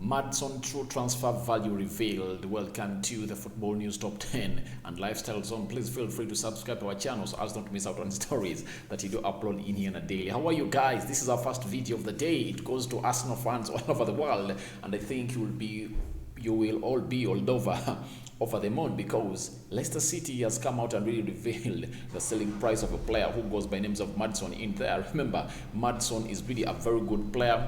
Maddison true transfer value revealed. Welcome to the Football News Top 10 and Lifestyle Zone. Please feel free to subscribe to our channel so as not to miss out on stories that you do upload in here on a daily. How are you guys? This is our first video of the day. It goes to Arsenal fans all over the world, and I think you will all be all over the moon because Leicester City has come out and really revealed the selling price of a player who goes by names of Maddison in there. Remember, Maddison is really a very good player.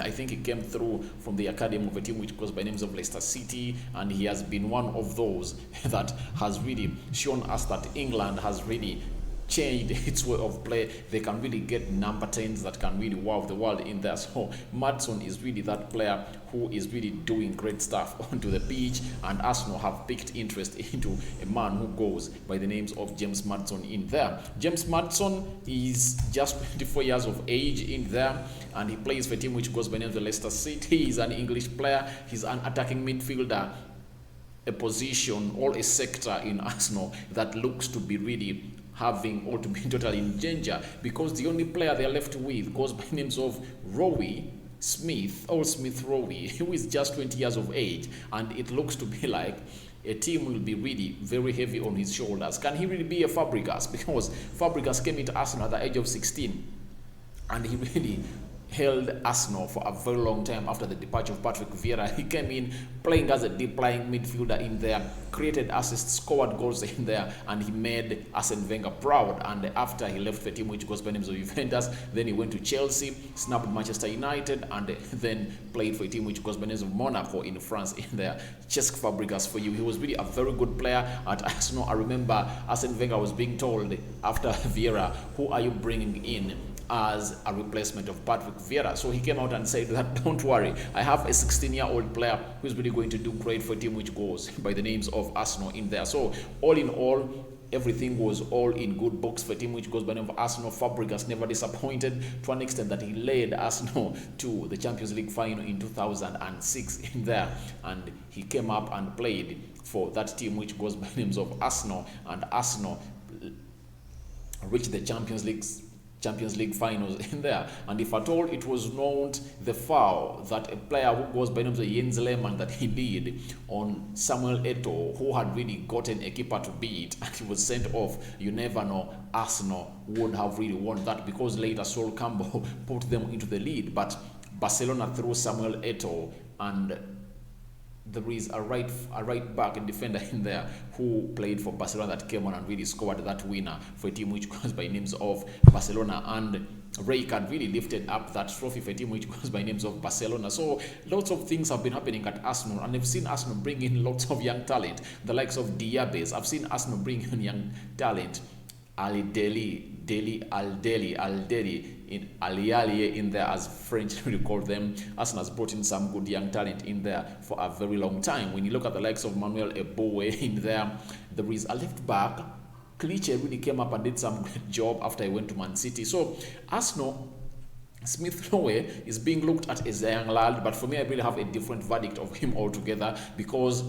I think he came through from the academy of a team which goes by names of Leicester City, and he has been one of those that has really shown us that England has really changed its way of play. They can really get number 10s that can really wow the world in there. So Maddison is really that player who is really doing great stuff onto the pitch, and Arsenal have picked interest into a man who goes by the names of James Maddison in there. James Maddison is just 24 years of age in there, and he plays for a team which goes by the name of Leicester City. He's an English player. He's an attacking midfielder, a position or a sector in Arsenal that looks to be really having or to be totally in danger, because the only player they're left with goes by names of Smith Rowe, who is just 20 years of age, and it looks to be like a team will be really very heavy on his shoulders. Can he really be a Fabregas? Because Fabregas came into Arsenal at the age of 16, and he really held Arsenal for a very long time after the departure of Patrick Vieira. He came in playing as a deep-lying midfielder in there, created assists, scored goals in there, and he made Arsene Wenger proud. And after he left the team which goes by names of Juventus, then he went to Chelsea, snapped Manchester United, and then played for a team which goes by names of Monaco in France in there. Cesc Fabregas for you. He was really a very good player at Arsenal. I remember Arsene Wenger was being told after Vieira, who are you bringing in as a replacement of Patrick Vieira? So he came out and said that, don't worry, I have a 16-year-old player who's really going to do great for a team which goes by the names of Arsenal in there. So all in all, everything was all in good books for a team which goes by the name of Arsenal. Fabregas never disappointed, to an extent that he led Arsenal to the Champions League final in 2006 in there, and he came up and played for that team which goes by the names of Arsenal, and Arsenal reached the Champions League finals in there. And if at all it was not the foul that a player who goes by the name of Jens Lehmann that he did on Samuel Eto'o, who had really gotten a keeper to beat, and he was sent off, you never know, Arsenal would have really won that, because later Sol Campbell put them into the lead. But Barcelona threw Samuel Eto'o, and there is a right back and defender in there who played for Barcelona that came on and really scored that winner for a team which goes by names of Barcelona. And Rijkaard really lifted up that trophy for a team which goes by names of Barcelona. So lots of things have been happening at Arsenal, and I've seen Arsenal bring in lots of young talent, the likes of Diabes. I've seen Arsenal bring in young talent, Ali in there, as French really call them. Arsenal has brought in some good young talent in there for a very long time. When you look at the likes of Manuel Eboe in there, there is a left back. Cliche really came up and did some great job after he went to Man City. So Arsenal, Smith Rowe is being looked at as a young lad, but for me, I really have a different verdict of him altogether, because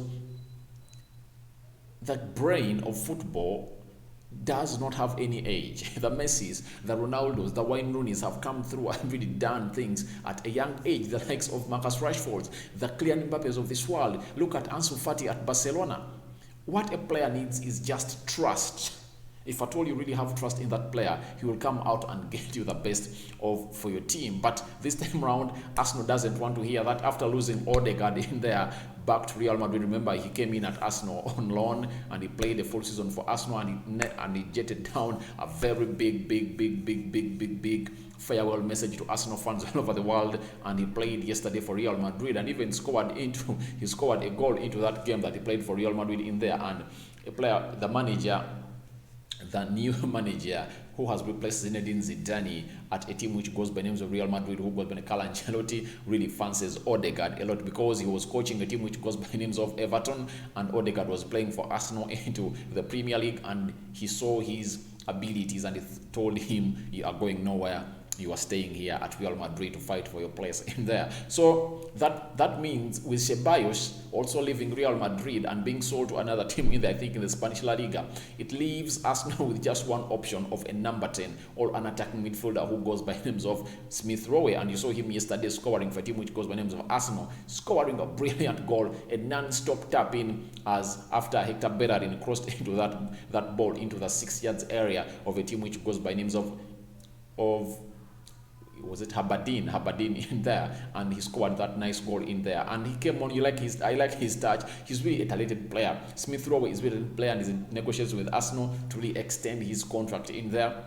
the brain of football does not have any age. The Messis, the Ronaldos, the Wayne Rooney's have come through and really done things at a young age. The likes of Marcus Rashford, the Kylian Mbappes of this world. Look at Ansu Fati at Barcelona. What a player needs is just trust. If at all you really have trust in that player, he will come out and get you the best for your team. But this time around, Arsenal doesn't want to hear that. After losing Odegaard in there back to Real Madrid, remember he came in at Arsenal on loan and he played a full season for Arsenal, and he jetted down a very big farewell message to Arsenal fans all over the world. And he played yesterday for Real Madrid and even scored a goal into that game that he played for Real Madrid in there. And the new manager who has replaced Zinedine Zidane at a team which goes by names of Real Madrid, who goes by Carlo Ancelotti, really fancies Odegaard a lot, because he was coaching a team which goes by names of Everton, and Odegaard was playing for Arsenal into the Premier League, and he saw his abilities and he told him, you are going nowhere. you are staying here at Real Madrid to fight for your place in there. So that means with Ceballos also leaving Real Madrid and being sold to another team in there, I think in the Spanish La Liga, it leaves Arsenal with just one option of a number 10 or an attacking midfielder who goes by names of Smith Rowe. And you saw him yesterday scoring for a team which goes by names of Arsenal, scoring a brilliant goal, a non-stop tap in as after Hector Bellerin crossed into that ball into the 6 yards area of a team which goes by names of was it Haberdine in there, and he scored that nice goal in there. And he came on. I like his touch. He's really a talented player. Smith Rowe is really a player and is in negotiations with Arsenal to really extend his contract in there.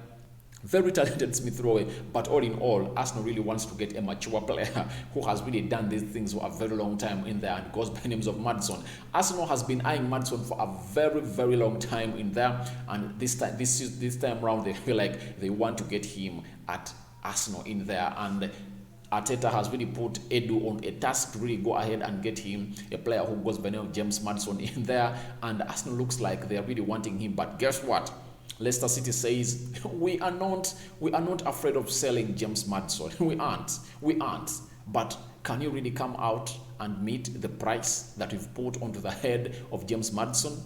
Very talented Smith Rowe, but all in all, Arsenal really wants to get a mature player who has really done these things for a very long time in there and goes by names of Maddison. Arsenal has been eyeing Maddison for a very, very long time in there, and this time around they feel like they want to get him at Arsenal in there. And Arteta has really put Edu on a task to really go ahead and get him a player who goes by the name of James Maddison in there, and Arsenal looks like they are really wanting him. But guess what? Leicester City says we are not afraid of selling James Maddison. We aren't. But can you really come out and meet the price that we've put onto the head of James Maddison?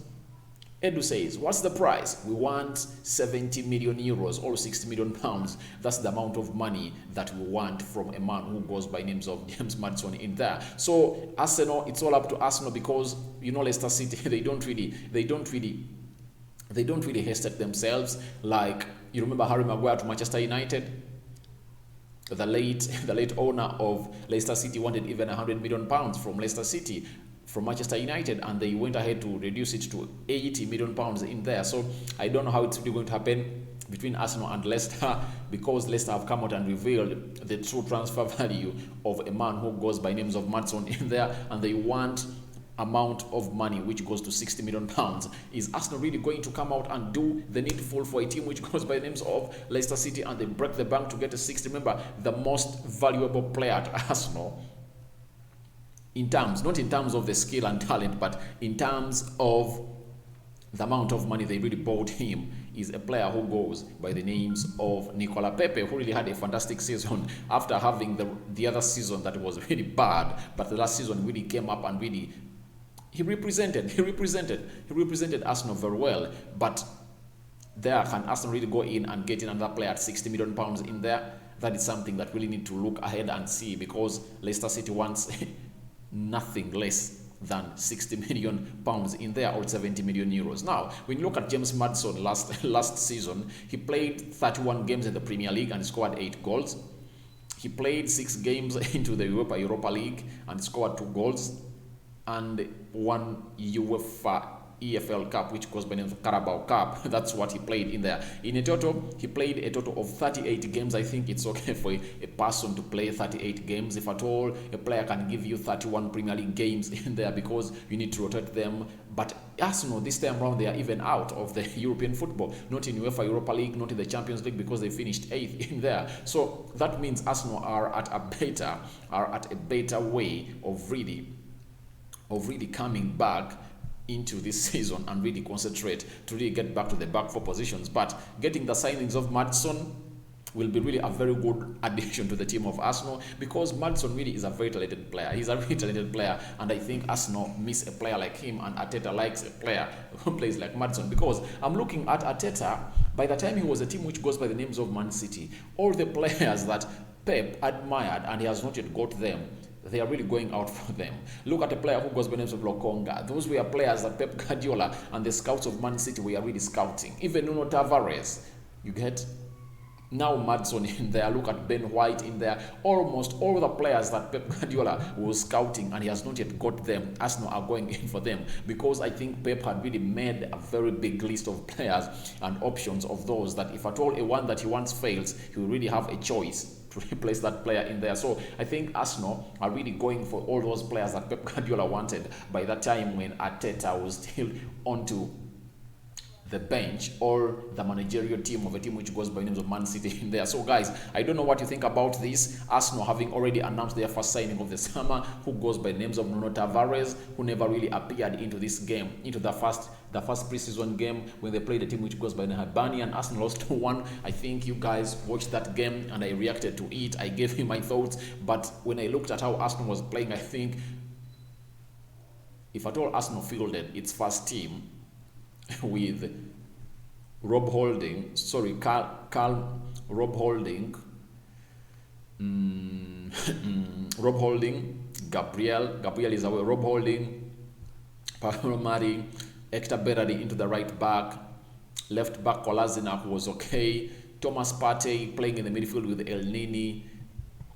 Edu says, what's the price? We want 70 million euros or 60 million pounds. That's the amount of money that we want from a man who goes by names of James Maddison in there. So Arsenal, it's all up to Arsenal, because Leicester City, they don't really hesitate themselves. Like, you remember Harry Maguire to Manchester United? The late owner of Leicester City wanted even 100 million pounds from Leicester City, from Manchester United, and they went ahead to reduce it to 80 million pounds in there. So I don't know how it's really going to happen between Arsenal and Leicester, because Leicester have come out and revealed the true transfer value of a man who goes by names of Maddison in there, and they want amount of money which goes to 60 million pounds. Is Arsenal really going to come out and do the needful for a team which goes by the names of Leicester City, and they break the bank to get a 60? Remember, the most valuable player at Arsenal, not in terms of the skill and talent, but in terms of the amount of money they really bought him, is a player who goes by the names of Nicola Pepe, who really had a fantastic season after having the other season that was really bad. But the last season really came up and really he represented Arsenal very well. But there, can Arsenal really go in and get in another player at 60 million pounds in there? That is something that really need to look ahead and see, because Leicester City wants nothing less than 60 million pounds in there, or 70 million euros. Now, when you look at James Maddison last season, he played 31 games in the Premier League and scored 8 goals. He played 6 games into the Europa League and scored 2 goals, and 1 UEFA EFL Cup, which goes by the name of Carabao Cup. That's what he played in there. In a total, he played a total of 38 games. I think it's okay for a person to play 38 games. If at all, a player can give you 31 Premier League games in there, because you need to rotate them. But Arsenal, this time around, they are even out of the European football. Not in UEFA Europa League, not in the Champions League, because they finished 8th in there. So that means Arsenal are at a better way of really coming back into this season and really concentrate to really get back to the back 4 positions. But getting the signings of Maddison will be really a very good addition to the team of Arsenal, because Maddison really is a very talented player. He's a really talented player, and I think Arsenal miss a player like him, and Arteta likes a player who plays like Maddison. Because I'm looking at Arteta, by the time he was a team which goes by the names of Man City, all the players that Pep admired and he has not yet got them, they are really going out for them. Look at a player who goes by the names of Lokonga. Those were players that Pep Guardiola and the scouts of Man City were really scouting. Even Nuno Tavares, you get? Now Maddison in there. Look at Ben White in there. Almost all the players that Pep Guardiola was scouting and he has not yet got them, Arsenal are going in for them, because I think Pep had really made a very big list of players and options of those that if at all a one that he wants fails, he will really have a choice to replace that player in there. So I think Arsenal are really going for all those players that Pep Guardiola wanted by that time when Arteta was still onto the bench or the managerial team of a team which goes by names of Man City in there. So guys, I don't know what you think about this. Arsenal having already announced their first signing of the summer, who goes by names of Nuno Tavares, who never really appeared into this game, into the first preseason game when they played a team which goes by Hibernia, and Arsenal lost 2-1. I think you guys watched that game and I reacted to it. I gave you my thoughts, but when I looked at how Arsenal was playing, I think if at all Arsenal fielded its first team with Rob Holding, Rob Holding, Gabriel is away, Rob Holding, Pablo Mari, Hector Berardi into the right back, left back Kolasinac was okay, Thomas Partey playing in the midfield with El Nini,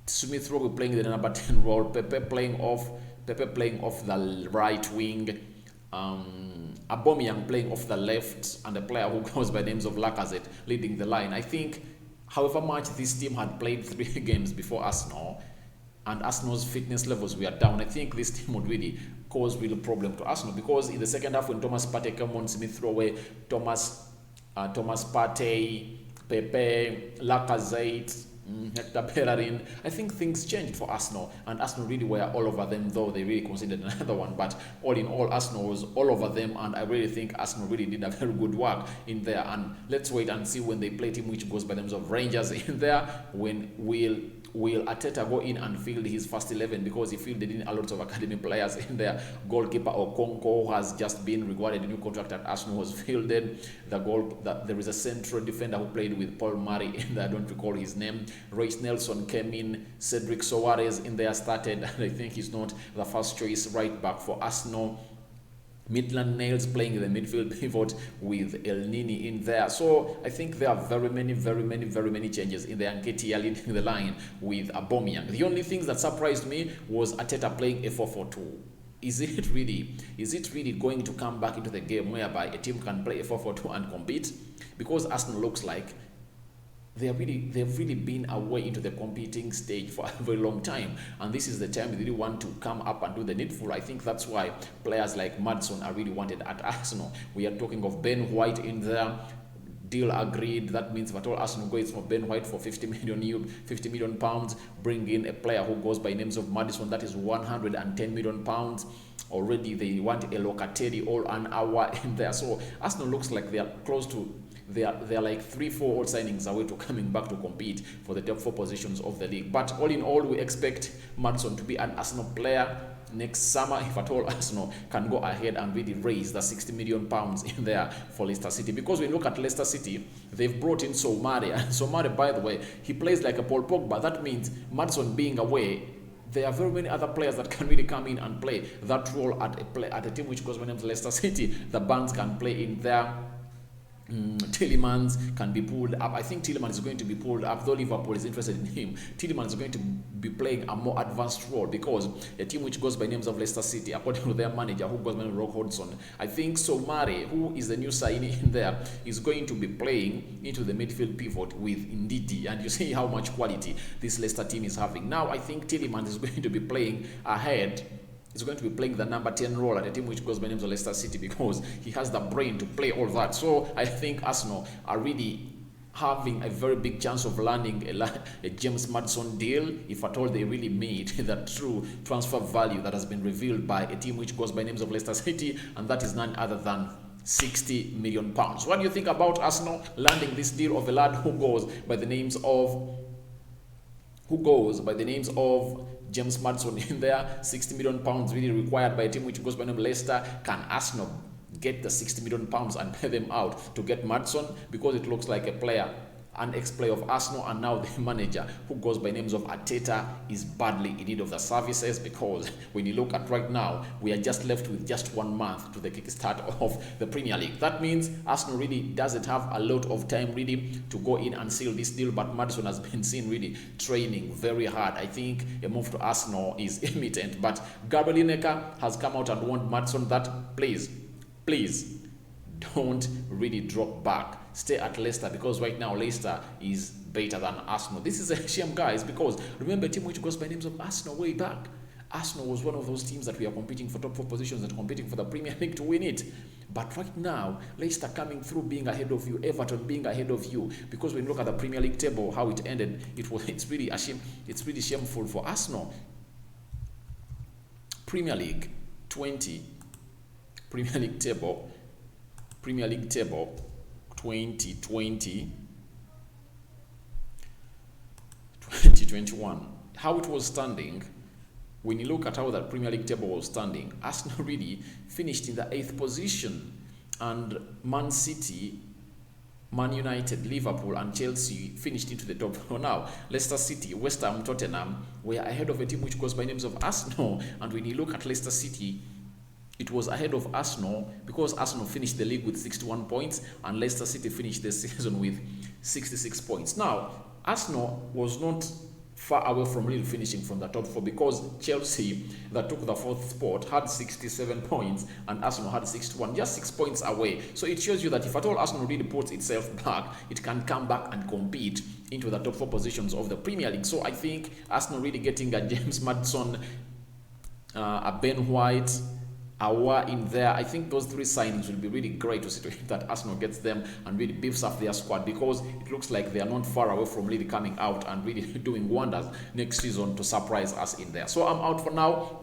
Smith Rowe playing the number 10 role, Pepe playing off the right wing, Aubameyang playing off the left, and a player who goes by names of Lacazette leading the line. I think however much this team had played 3 games before Arsenal, and Arsenal's fitness levels were down, I think this team would really cause real problem to Arsenal, because in the second half when Thomas Partey came on, Smith Rowe, Thomas Partey, Pepe, Lacazette, Hector Bellerin, I think things changed for Arsenal, and Arsenal really were all over them, though they really conceded another one. But all in all, Arsenal was all over them, and I really think Arsenal really did a very good work in there. And let's wait and see when they play a team which goes by the names of Rangers in there, when will Arteta go in and field his first 11, because he fielded in a lot of academy players in there. Goalkeeper Okonkwo, who has just been rewarded a new contract at Arsenal, was fielded. There is a central defender who played with Paul Murray in there, I don't recall his name. Reece Nelson came in, Cedric Soares in there started, and I think he's not the first choice right back for Arsenal. Maitland Niles playing in the midfield pivot with El Nini in there. So I think there are very many changes in the Nketiah leading the line with Aubameyang. The only things that surprised me was Arteta playing a 4-4-2. Is it really going to come back into the game whereby a team can play a 4-4-2 and compete? Because Arsenal looks like they've really been away into the competing stage for a very long time, and this is the time they really want to come up and do the needful. I think that's why players like Maddison are really wanted at Arsenal. We are talking of Ben White in there. Deal agreed. That means that all Arsenal goes for Ben White for 50 million pounds. Bring in a player who goes by names of Maddison. That is 110 million pounds. Already they want a Locatelli all an hour in there. So Arsenal looks like they are close to. They are like 3-4 old signings away to coming back to compete for the top 4 positions of the league. But all in all, we expect Maddison to be an Arsenal player next summer, if at all Arsenal can go ahead and really raise the 60 million pounds in there for Leicester City. Because when you look at Leicester City, they've brought in Soumare, and Soumare, by the way, he plays like a Paul Pogba. That means Maddison being away, there are very many other players that can really come in and play that role at a team which goes by the name of Leicester City. The Barnes can play in there. Tielemans can be pulled up. I think Tielemans is going to be pulled up, though Liverpool is interested in him. Tielemans is going to be playing a more advanced role, because a team which goes by names of Leicester City, according to their manager, who goes by Rock Hodgson, I think Soumare, who is the new signing in there, is going to be playing into the midfield pivot with Ndidi, and you see how much quality this Leicester team is having. Now I think Tielemans is going to be playing ahead. He's going to be playing the number 10 role at a team which goes by names of Leicester City, because he has the brain to play all that. So I think Arsenal are really having a very big chance of landing a James Maddison deal, if at all they really made the true transfer value that has been revealed by a team which goes by names of Leicester City, and that is none other than 60 million pounds. What do you think about Arsenal landing this deal of a lad who goes by the names of James Maddison in there? 60 million pounds really required by a team which goes by the name of Leicester. Can Arsenal get the 60 million pounds and pay them out to get Maddison? Because it looks like a player, an ex-player of Arsenal, and now the manager who goes by names of Arteta is badly in need of the services, because when you look at right now, we are just left with just 1 month to the kickstart of the Premier League. That means Arsenal really doesn't have a lot of time really to go in and seal this deal, but Maddison has been seen really training very hard. I think a move to Arsenal is imminent, but Gabriel Lineker has come out and warned Maddison that please don't really drop back. Stay at Leicester, because right now Leicester is better than Arsenal. This is a shame, guys, because remember a team which goes by names of Arsenal way back. Arsenal was one of those teams that we are competing for top 4 positions and competing for the Premier League to win it. But right now, Leicester coming through being ahead of you, Everton being ahead of you. Because when you look at the Premier League table, how it ended, it's really a shame. It's really shameful for Arsenal. Premier League 20, Premier League table 2020, 2021. How it was standing. When you look at how the Premier League table was standing, Arsenal really finished in the 8th position, and Man City, Man United, Liverpool and Chelsea finished into the top 4. Now, Leicester City, West Ham, Tottenham were ahead of a team which goes by names of Arsenal, and when you look at Leicester City, it was ahead of Arsenal because Arsenal finished the league with 61 points and Leicester City finished the season with 66 points. Now, Arsenal was not far away from really finishing from the top 4 because Chelsea, that took the 4th spot, had 67 points and Arsenal had 61, just 6 points away. So it shows you that if at all Arsenal really puts itself back, it can come back and compete into the top 4 positions of the Premier League. So I think Arsenal really getting a James Maddison, a Ben White, Awa in there, I think those 3 signings will be really great to see that Arsenal gets them and really beefs up their squad, because it looks like they are not far away from really coming out and really doing wonders next season to surprise us in there. So I'm out for now.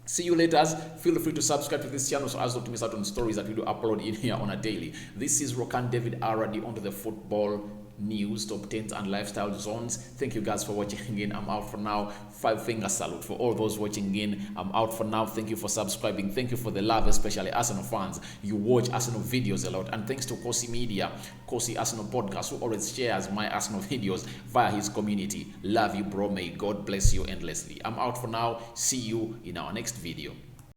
See you later. Feel free to subscribe to this channel so as not to miss out on stories that we do upload in here on a daily. This is Rokani David RD onto the football news, top 10s and lifestyle zones. Thank you guys for watching again. I'm out for now. 5-finger salute for all those watching in. I'm out for now. Thank you for subscribing. Thank you for the love, especially Arsenal fans. You watch Arsenal videos a lot, and thanks to Kosi Media, Kosi Arsenal Podcast, who always shares my Arsenal videos via his community. Love you, bro. May God bless you endlessly. I'm out for now. See you in our next video.